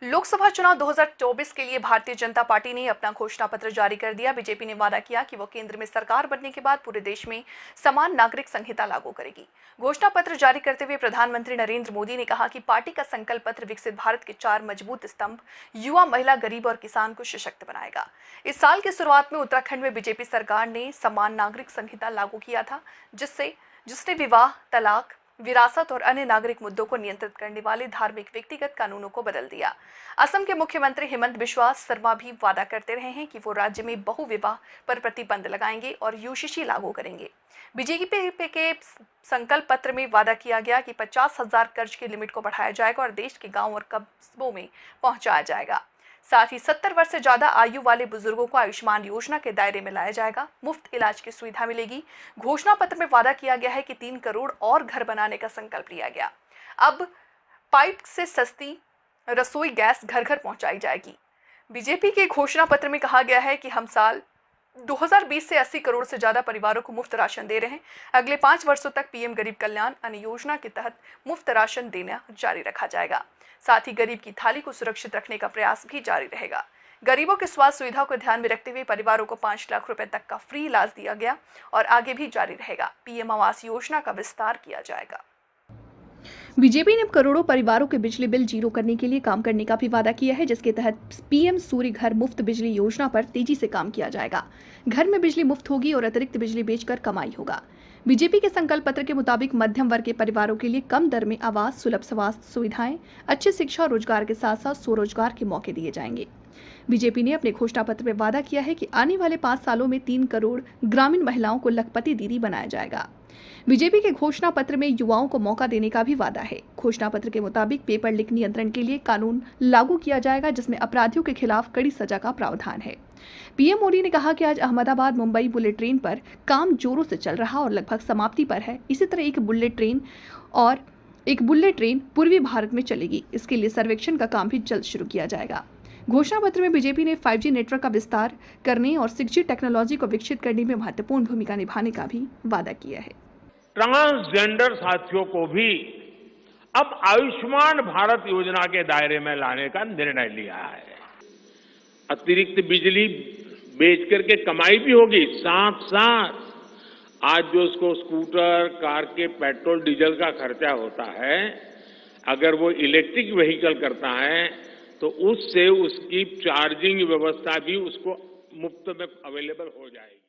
लोकसभा चुनाव 2024 के लिए भारतीय जनता पार्टी ने अपना घोषणा पत्र जारी कर दिया। बीजेपी ने वादा किया कि वो केंद्र में सरकार बनने के बाद पूरे देश में समान नागरिक संहिता लागू करेगी। घोषणा पत्र जारी करते हुए प्रधानमंत्री नरेंद्र मोदी ने कहा कि पार्टी का संकल्प पत्र विकसित भारत के 4 मजबूत स्तंभ युवा, महिला, गरीब और किसान को सशक्त बनाएगा। इस साल की शुरुआत में उत्तराखंड में बीजेपी सरकार ने समान नागरिक संहिता लागू किया था, जिसने विवाह, तलाक, विरासत और अन्य नागरिक मुद्दों को नियंत्रित करने वाले धार्मिक व्यक्तिगत कानूनों को बदल दिया। असम के मुख्यमंत्री हिमंत बिस्वा शर्मा भी वादा करते रहे हैं कि वो राज्य में बहु विवाह पर प्रतिबंध लगाएंगे और यूसीसी लागू करेंगे। बीजेपी के संकल्प पत्र में वादा किया गया कि 50,000 कर्ज की लिमिट को बढ़ाया जाएगा और देश के गांव और कस्बों में पहुंचाया जाएगा। साथ ही 70 वर्ष से ज्यादा आयु वाले बुजुर्गों को आयुष्मान योजना के दायरे में लाया जाएगा। मुफ्त इलाज की सुविधा मिलेगी। घोषणा पत्र में वादा किया गया है कि 3 करोड़ और घर बनाने का संकल्प लिया गया। अब पाइप से सस्ती रसोई गैस घर घर पहुंचाई जाएगी। बीजेपी के घोषणा पत्र में कहा गया है कि हम साल 2020 से 80 करोड़ से ज्यादा परिवारों को मुफ्त राशन दे रहे हैं। अगले 5 वर्षों तक पीएम गरीब कल्याण अन्न योजना के तहत मुफ्त राशन देना जारी रखा जाएगा। साथ ही गरीब की थाली को सुरक्षित रखने का प्रयास भी जारी रहेगा। गरीबों के स्वास्थ्य सुविधा को ध्यान में रखते हुए परिवारों को 5 लाख रुपए तक का फ्री इलाज दिया गया और आगे भी जारी रहेगा। पीएम आवास योजना का विस्तार किया जाएगा। बीजेपी ने करोड़ों परिवारों के बिजली बिल जीरो करने के लिए काम करने का भी वादा किया है, जिसके तहत पीएम सूर्य घर मुफ्त बिजली योजना पर तेजी से काम किया जाएगा। घर में बिजली मुफ्त होगी और अतिरिक्त बिजली बेचकर कमाई होगा। बीजेपी के संकल्प पत्र के मुताबिक मध्यम वर्ग के परिवारों के लिए कम दर में आवास, सुलभ स्वास्थ्य सुविधाएं, अच्छी शिक्षा और रोजगार के साथ साथ स्वरोजगार के मौके दिए जाएंगे। बीजेपी ने अपने घोषणा पत्र में वादा किया है कि आने वाले 5 सालों में 3 करोड़ ग्रामीण महिलाओं को लखपति दीदी बनाया जाएगा। बीजेपी के घोषणा पत्र में युवाओं को मौका देने का भी वादा है। घोषणा पत्र के मुताबिक पेपर लीक नियंत्रण के लिए कानून लागू किया जाएगा, जिसमें अपराधियों के खिलाफ कड़ी सजा का प्रावधान है। पीएम मोदी ने कहा कि आज अहमदाबाद मुंबई बुलेट ट्रेन पर काम जोरों से चल रहा और लगभग समाप्ति पर है। इसी तरह एक बुलेट ट्रेन पूर्वी भारत में चलेगी। इसके लिए सर्वेक्षण का काम भी जल्द शुरू किया जाएगा। घोषणा पत्र में बीजेपी ने 5G नेटवर्क का विस्तार करने और 6G टेक्नोलॉजी को विकसित करने में महत्वपूर्ण भूमिका निभाने का भी वादा किया है। ट्रांसजेंडर साथियों को भी अब आयुष्मान भारत योजना के दायरे में लाने का निर्णय लिया है। अतिरिक्त बिजली बेच करके कमाई भी होगी, साथ साथ आज जो उसको स्कूटर, कार के पेट्रोल डीजल का खर्चा होता है, अगर वो इलेक्ट्रिक व्हीकल करता है तो उससे उसकी चार्जिंग व्यवस्था भी उसको मुफ्त में अवेलेबल हो जाएगी।